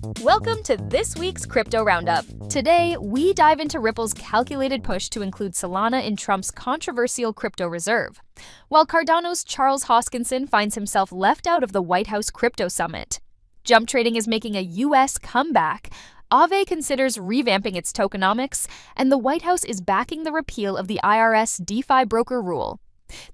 Welcome to this week's Crypto Roundup. Today, we dive into Ripple's calculated push to include Solana in Trump's controversial crypto reserve, while Cardano's Charles Hoskinson finds himself left out of the White House Crypto Summit. Jump trading is making a U.S. comeback. Aave considers revamping its tokenomics, and the White House is backing the repeal of the IRS DeFi broker rule.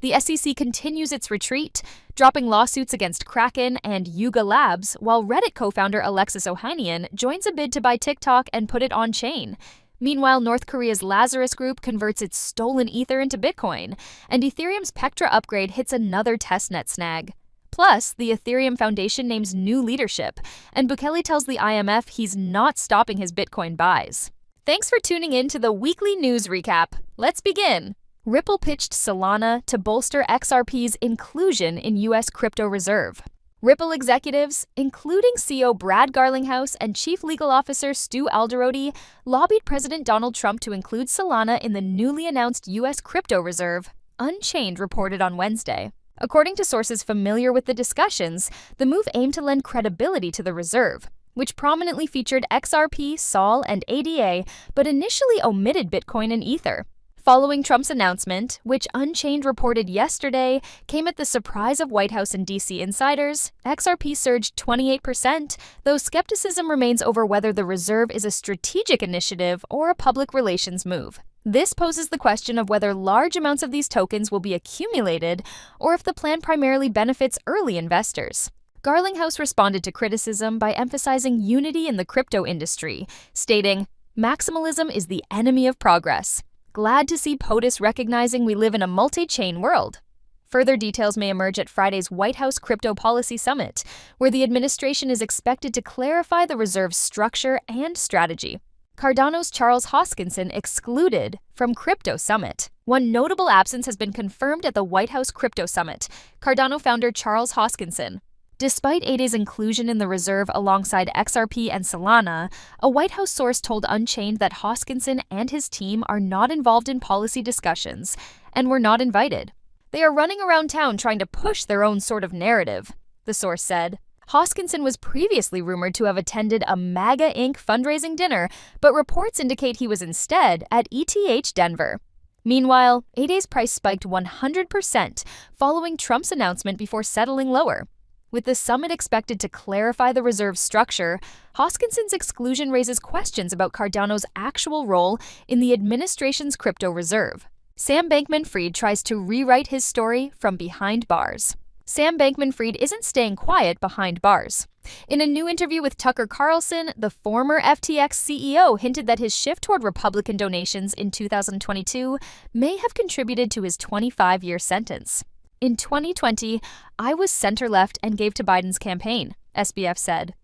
The SEC continues its retreat, dropping lawsuits against Kraken and Yuga Labs, while Reddit co-founder Alexis Ohanian joins a bid to buy TikTok and put it on-chain. Meanwhile, North Korea's Lazarus Group converts its stolen Ether into Bitcoin, and Ethereum's Pectra upgrade hits another testnet snag. Plus, the Ethereum Foundation names new leadership, and Bukele tells the IMF he's not stopping his Bitcoin buys. Thanks for tuning in to the weekly news recap. Let's begin. Ripple pitched Solana to bolster XRP's inclusion in U.S. crypto reserve. Ripple executives, including CEO Brad Garlinghouse and Chief Legal Officer Stu Alderodi, lobbied President Donald Trump to include Solana in the newly announced U.S. crypto reserve, Unchained reported on Wednesday. According to sources familiar with the discussions, the move aimed to lend credibility to the reserve, which prominently featured XRP, SOL, and ADA, but initially omitted Bitcoin and Ether. Following Trump's announcement, which Unchained reported yesterday came at the surprise of White House and D.C. insiders, XRP surged 28%, though skepticism remains over whether the reserve is a strategic initiative or a public relations move. This poses the question of whether large amounts of these tokens will be accumulated or if the plan primarily benefits early investors. Garlinghouse responded to criticism by emphasizing unity in the crypto industry, stating, "Maximalism is the enemy of progress. Glad to see POTUS recognizing we live in a multi-chain world." Further details may emerge at Friday's White House Crypto Policy Summit, where the administration is expected to clarify the reserve's structure and strategy. Cardano's Charles Hoskinson excluded from Crypto Summit. One notable absence has been confirmed at the White House Crypto Summit: Cardano founder Charles Hoskinson. Despite Aave's inclusion in the reserve alongside XRP and Solana, a White House source told Unchained that Hoskinson and his team are not involved in policy discussions and were not invited. "They are running around town trying to push their own sort of narrative," the source said. Hoskinson was previously rumored to have attended a MAGA Inc. fundraising dinner, but reports indicate he was instead at ETH Denver. Meanwhile, Aave's price spiked 100% following Trump's announcement before settling lower. With the summit expected to clarify the reserve structure, Hoskinson's exclusion raises questions about Cardano's actual role in the administration's crypto reserve. Sam Bankman-Fried tries to rewrite his story from behind bars. Sam Bankman-Fried isn't staying quiet behind bars. In a new interview with Tucker Carlson, the former FTX CEO hinted that his shift toward Republican donations in 2022 may have contributed to his 25-year sentence. "In 2020, I was center-left and gave to Biden's campaign," SBF said.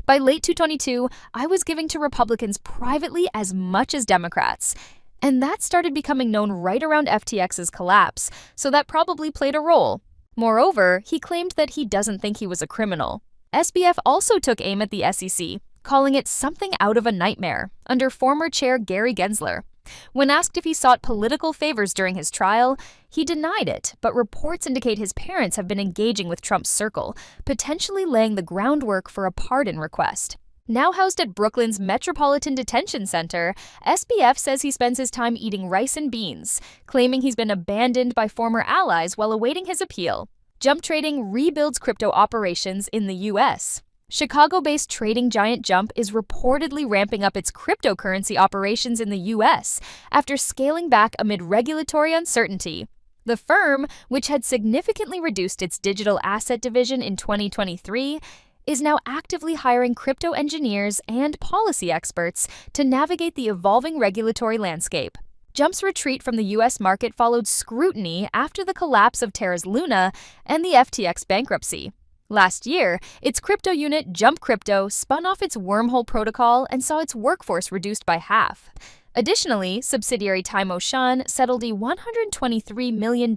"By late 2022, I was giving to Republicans privately as much as Democrats. And that started becoming known right around FTX's collapse, so that probably played a role." Moreover, he claimed that he doesn't think he was a criminal. SBF also took aim at the SEC, calling it something out of a nightmare, under former chair Gary Gensler. When asked if he sought political favors during his trial, he denied it, but reports indicate his parents have been engaging with Trump's circle, potentially laying the groundwork for a pardon request. Now housed at Brooklyn's Metropolitan Detention Center, SBF says he spends his time eating rice and beans, claiming he's been abandoned by former allies while awaiting his appeal. Jump trading rebuilds crypto operations in the U.S. Chicago-based trading giant Jump is reportedly ramping up its cryptocurrency operations in the U.S. after scaling back amid regulatory uncertainty. The firm, which had significantly reduced its digital asset division in 2023, is now actively hiring crypto engineers and policy experts to navigate the evolving regulatory landscape. Jump's retreat from the U.S. market followed scrutiny after the collapse of Terra's Luna and the FTX bankruptcy. Last year, its crypto unit, Jump Crypto, spun off its wormhole protocol and saw its workforce reduced by half. Additionally, subsidiary Time Ocean settled a $123 million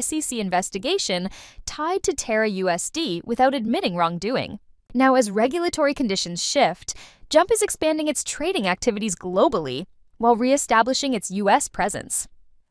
SEC investigation tied to Terra USD without admitting wrongdoing. Now, as regulatory conditions shift, Jump is expanding its trading activities globally while reestablishing its U.S. presence.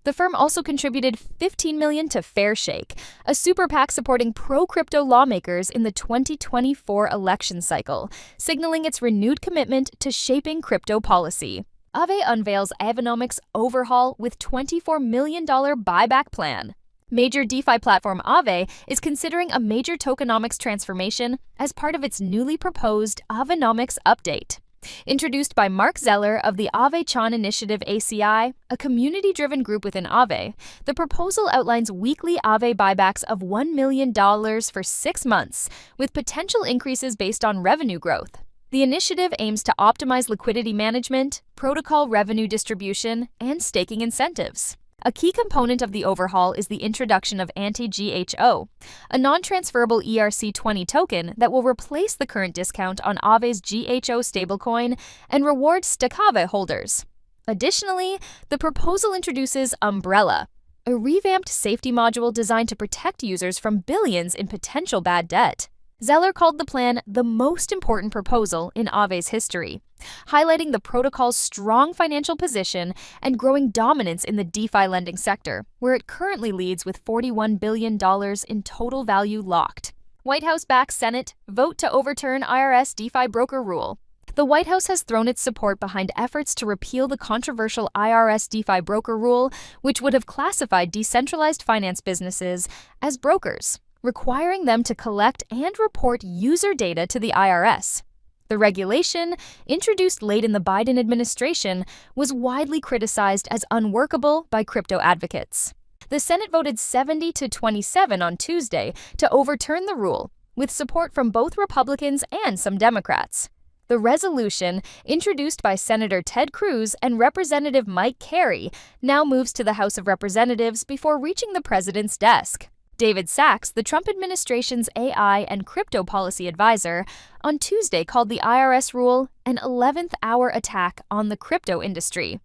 The firm also contributed $15 million to Fairshake, a super PAC supporting pro-crypto lawmakers in the 2024 election cycle, signaling its renewed commitment to shaping crypto policy. Aave unveils Aavenomics' Overhaul with $24 million buyback plan. Major DeFi platform Aave is considering a major tokenomics transformation as part of its newly proposed Aavenomics update. Introduced by Mark Zeller of the Aave-chan Initiative ACI, a community-driven group within Aave, the proposal outlines weekly Aave buybacks of $1 million for 6 months, with potential increases based on revenue growth. The initiative aims to optimize liquidity management, protocol revenue distribution, and staking incentives. A key component of the overhaul is the introduction of anti-GHO, a non-transferable ERC20 token that will replace the current discount on Aave's GHO stablecoin and reward Stakave holders. Additionally, the proposal introduces Umbrella, a revamped safety module designed to protect users from billions in potential bad debt. Zeller called the plan the most important proposal in Aave's history, highlighting the protocol's strong financial position and growing dominance in the DeFi lending sector, where it currently leads with $41 billion in total value locked. White House backs Senate vote to overturn IRS DeFi broker rule. The White House has thrown its support behind efforts to repeal the controversial IRS DeFi broker rule, which would have classified decentralized finance businesses as brokers, requiring them to collect and report user data to the IRS. The regulation, introduced late in the Biden administration, was widely criticized as unworkable by crypto advocates. The Senate voted 70-27 on Tuesday to overturn the rule, with support from both Republicans and some Democrats. The resolution, introduced by Senator Ted Cruz and Representative Mike Carey, now moves to the House of Representatives before reaching the president's desk. David Sachs, the Trump administration's AI and crypto policy advisor, on Tuesday called the IRS rule an 11th-hour attack on the crypto industry.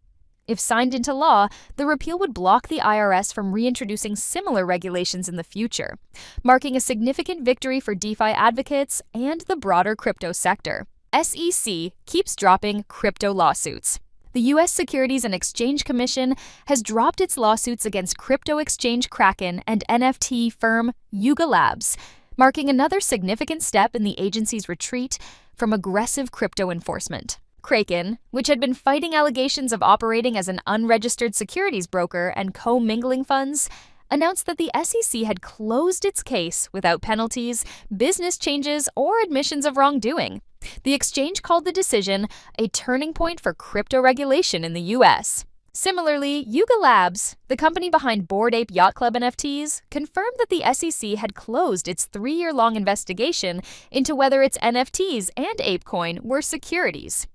If signed into law, the repeal would block the IRS from reintroducing similar regulations in the future, marking a significant victory for DeFi advocates and the broader crypto sector. SEC keeps dropping crypto lawsuits. The U.S. Securities and Exchange Commission has dropped its lawsuits against crypto exchange Kraken and NFT firm Yuga Labs, marking another significant step in the agency's retreat from aggressive crypto enforcement. Kraken, which had been fighting allegations of operating as an unregistered securities broker and co-mingling funds, announced that the SEC had closed its case without penalties, business changes, or admissions of wrongdoing. The exchange called the decision a turning point for crypto regulation in the U.S. Similarly, Yuga Labs, the company behind Bored Ape Yacht Club NFTs, confirmed that the SEC had closed its 3-year-long investigation into whether its NFTs and ApeCoin were securities.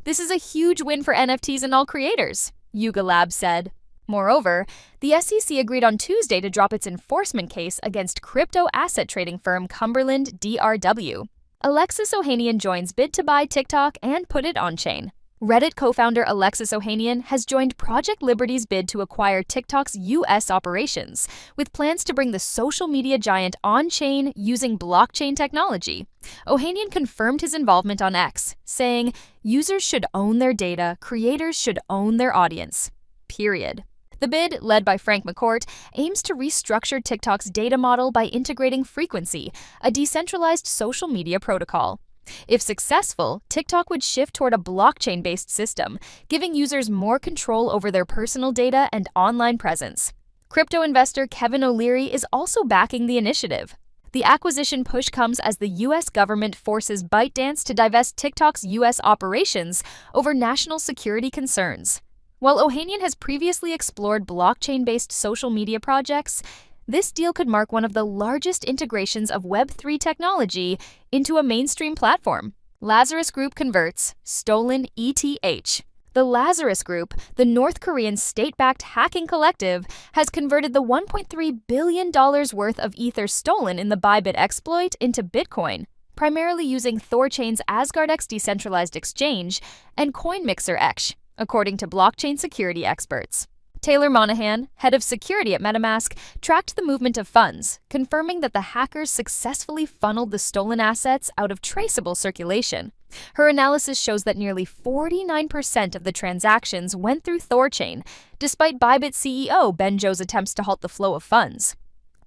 This is a huge win for NFTs and all creators, Yuga Labs said. Moreover, the SEC agreed on Tuesday to drop its enforcement case against crypto asset trading firm Cumberland DRW. Alexis Ohanian joins bid to buy TikTok and put it on-chain. Reddit co-founder Alexis Ohanian has joined Project Liberty's bid to acquire TikTok's U.S. operations, with plans to bring the social media giant on-chain using blockchain technology. Ohanian confirmed his involvement on X, saying, "Users should own their data, creators should own their audience. Period." The bid, led by Frank McCourt, aims to restructure TikTok's data model by integrating Frequency, a decentralized social media protocol. If successful, TikTok would shift toward a blockchain-based system, giving users more control over their personal data and online presence. Crypto investor Kevin O'Leary is also backing the initiative. The acquisition push comes as the U.S. government forces ByteDance to divest TikTok's U.S. operations over national security concerns. While Ohanian has previously explored blockchain-based social media projects, this deal could mark one of the largest integrations of Web3 technology into a mainstream platform. Lazarus Group converts stolen ETH. The Lazarus Group, the North Korean state-backed hacking collective, has converted the $1.3 billion worth of Ether stolen in the Bybit exploit into Bitcoin, primarily using Thorchain's AsgardX decentralized exchange and CoinMixer X, according to blockchain security experts. Taylor Monahan, head of security at MetaMask, tracked the movement of funds, confirming that the hackers successfully funneled the stolen assets out of traceable circulation. Her analysis shows that nearly 49% of the transactions went through Thorchain, despite Bybit CEO Ben Zhou's attempts to halt the flow of funds.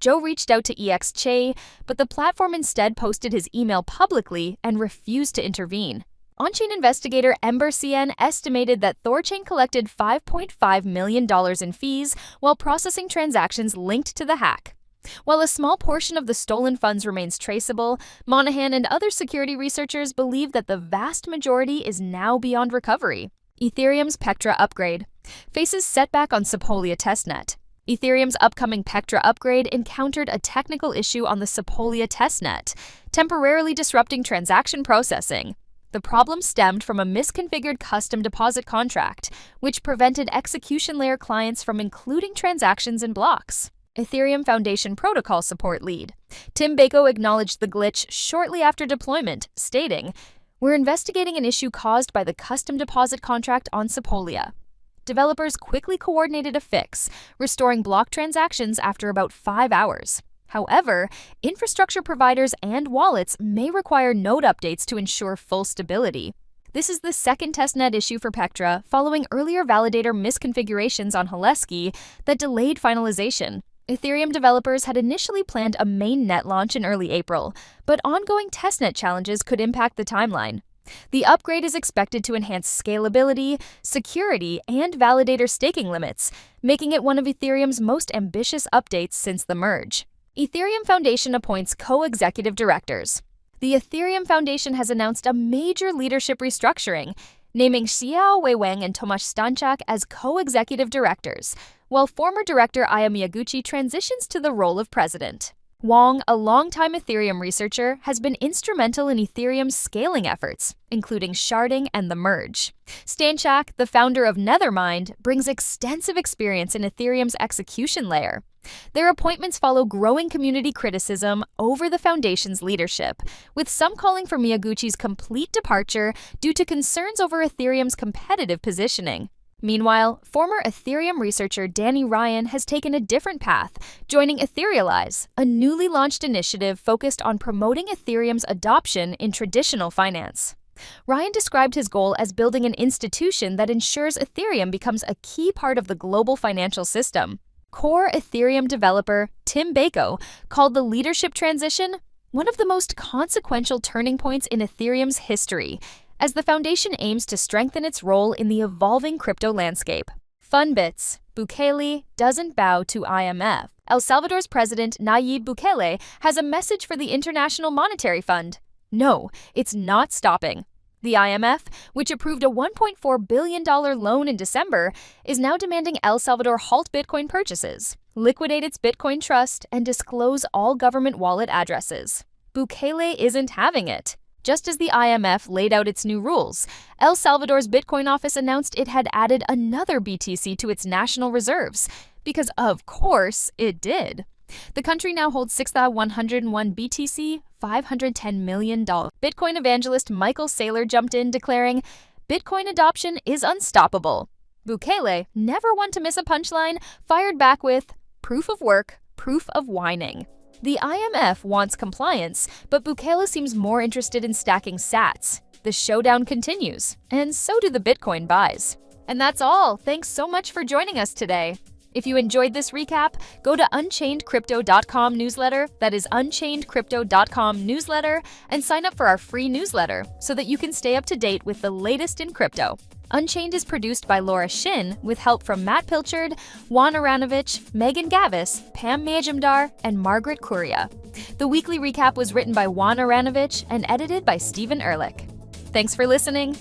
Zhou reached out to EXCHE, but the platform instead posted his email publicly and refused to intervene. On-chain investigator Ember CN estimated that Thorchain collected $5.5 million in fees while processing transactions linked to the hack. While a small portion of the stolen funds remains traceable, Monahan and other security researchers believe that the vast majority is now beyond recovery. Ethereum's Pectra upgrade faces setback on Sepolia testnet. Ethereum's upcoming Pectra upgrade encountered a technical issue on the Sepolia testnet, temporarily disrupting transaction processing. The problem stemmed from a misconfigured custom deposit contract, which prevented execution layer clients from including transactions in blocks. Ethereum Foundation Protocol Support Lead Tim Bako acknowledged the glitch shortly after deployment, stating, "We're investigating an issue caused by the custom deposit contract on Sepolia." Developers quickly coordinated a fix, restoring block transactions after about 5 hours. However, infrastructure providers and wallets may require node updates to ensure full stability. This is the second testnet issue for Pectra, following earlier validator misconfigurations on Hoskinson that delayed finalization. Ethereum developers had initially planned a mainnet launch in early April, but ongoing testnet challenges could impact the timeline. The upgrade is expected to enhance scalability, security, and validator staking limits, making it one of Ethereum's most ambitious updates since the merge. Ethereum Foundation appoints co-executive directors. The Ethereum Foundation has announced a major leadership restructuring, naming Xiao Weiwang and Tomasz Stanczak as co-executive directors, while former director Aya Miyaguchi transitions to the role of president. Wang, a longtime Ethereum researcher, has been instrumental in Ethereum's scaling efforts, including sharding and the merge. Stanczak, the founder of Nethermind, brings extensive experience in Ethereum's execution layer. Their appointments follow growing community criticism over the foundation's leadership, with some calling for Miyaguchi's complete departure due to concerns over Ethereum's competitive positioning. Meanwhile, former Ethereum researcher Danny Ryan has taken a different path, joining Etherealize, a newly launched initiative focused on promoting Ethereum's adoption in traditional finance. Ryan described his goal as building an institution that ensures Ethereum becomes a key part of the global financial system. Core Ethereum developer Tim Bako called the leadership transition one of the most consequential turning points in Ethereum's history, as the foundation aims to strengthen its role in the evolving crypto landscape. Fun bits. Bukele doesn't bow to IMF. El Salvador's president Nayib Bukele has a message for the International Monetary Fund. No, it's not stopping. The IMF, which approved a $1.4 billion loan in December, is now demanding El Salvador halt Bitcoin purchases, liquidate its Bitcoin trust, and disclose all government wallet addresses. Bukele isn't having it. Just as the IMF laid out its new rules, El Salvador's Bitcoin office announced it had added another BTC to its national reserves, because of course it did. The country now holds 6,101 BTC, $510 million. Bitcoin evangelist Michael Saylor jumped in, declaring, "Bitcoin adoption is unstoppable." Bukele, never one to miss a punchline, fired back with, "Proof of work, proof of whining." The IMF wants compliance, but Bukele seems more interested in stacking sats. The showdown continues, and so do the Bitcoin buys. And that's all. Thanks so much for joining us today. If you enjoyed this recap, go to unchainedcrypto.com newsletter, that is unchainedcrypto.com newsletter, and sign up for our free newsletter so that you can stay up to date with the latest in crypto. Unchained is produced by Laura Shin with help from Matt Pilchard, Juan Aranovich, Megan Gavis, Pam Majumdar, and Margaret Curia. The weekly recap was written by Juan Aranovich and edited by Stephen Ehrlich. Thanks for listening.